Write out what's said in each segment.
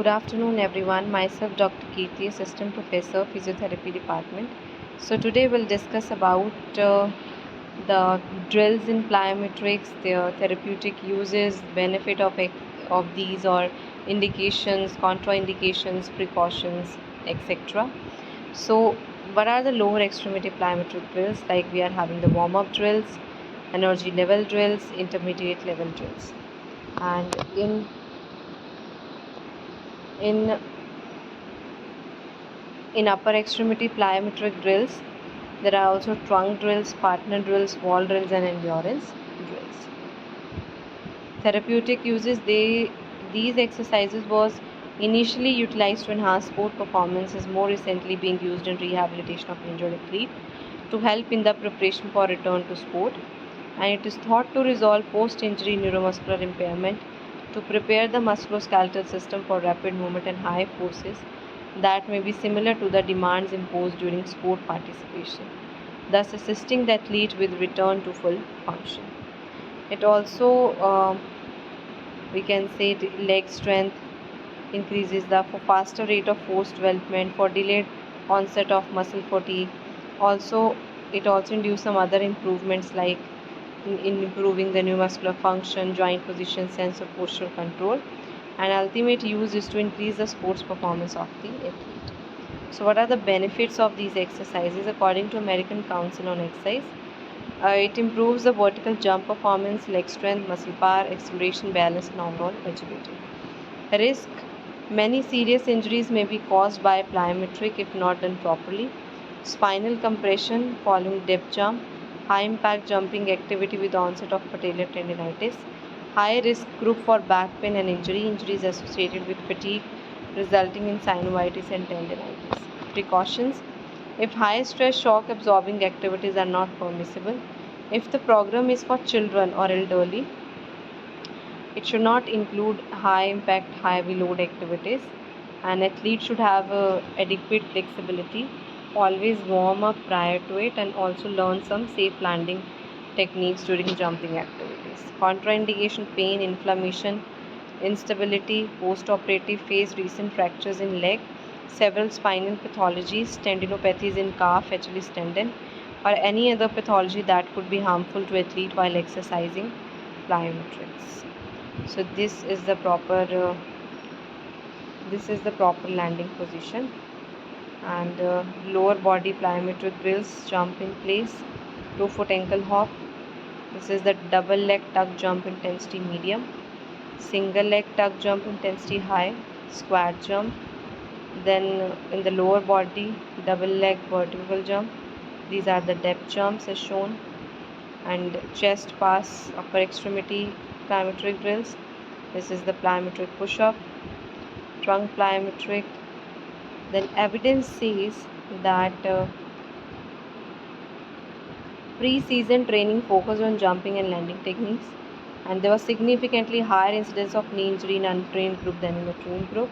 Good afternoon, everyone. Myself, Dr. Kirti, Assistant Professor, Physiotherapy Department. So today we'll discuss about the drills in plyometrics, their therapeutic uses, benefit of these, or indications, contraindications, precautions, etc. So, what are the lower extremity plyometric drills? Like we are having the warm-up drills, energy level drills, intermediate level drills, and in in upper extremity plyometric drills, there are also trunk drills, partner drills, wall drills, and endurance drills. Therapeutic uses, these exercises was initially utilized to enhance sport performance, is more recently being used in rehabilitation of injured athlete to help in the preparation for return to sport, and it is thought to resolve post-injury neuromuscular impairment to prepare the musculoskeletal system for rapid movement and high forces that may be similar to the demands imposed during sport participation, thus assisting the athlete with return to full function. It also, we can say, leg strength increases the faster rate of force development for delayed onset of muscle fatigue. Also, it also induces some other improvements like in improving the neuromuscular function, joint position, sense of postural control, and ultimate use is to increase the sports performance of the athlete. So, what are the benefits of these exercises? According to American Council on Exercise, it improves the vertical jump performance, leg strength, muscle power, acceleration, balance, and overall agility. Risk: many serious injuries may be caused by plyometric if not done properly. Spinal compression following depth jump, high impact jumping activity with onset of patellar tendinitis, high risk group for back pain and injuries associated with fatigue resulting in synovitis and tendinitis. Precautions: if high stress shock absorbing activities are not permissible, if the program is for children or elderly, it should not include high impact, heavy load activities. An athlete should have adequate flexibility, always warm up prior to it, and also learn some safe landing techniques during jumping activities. Contraindication: pain, inflammation, instability, post-operative phase, recent fractures in leg, several spinal pathologies, tendinopathies in calf, Achilles tendon, or any other pathology that could be harmful to athlete while exercising plyometrics. So this is the proper landing position, and lower body plyometric drills: jump in place, 2-foot ankle hop. This is the double leg tuck jump intensity medium, single leg tuck jump intensity high, squat jump. Then in the lower body, double leg vertical jump. These are the depth jumps as shown, and chest pass upper extremity plyometric drills. This is the plyometric push-up, trunk plyometric. Then evidence says that pre-season training focused on jumping and landing techniques, and there was significantly higher incidence of knee injury in untrained group than in the trained group.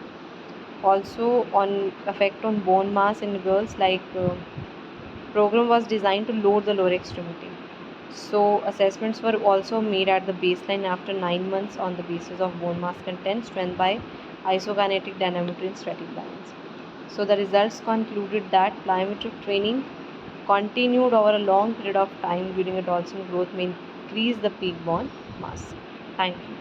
Also, on effect on bone mass in girls, program was designed to load the lower extremity. So assessments were also made at the baseline after 9 months on the basis of bone mass content, strength by isokinetic dynamometry and static balance. So the results concluded that plyometric training continued over a long period of time during adolescent growth may increase the peak bone mass. Thank you.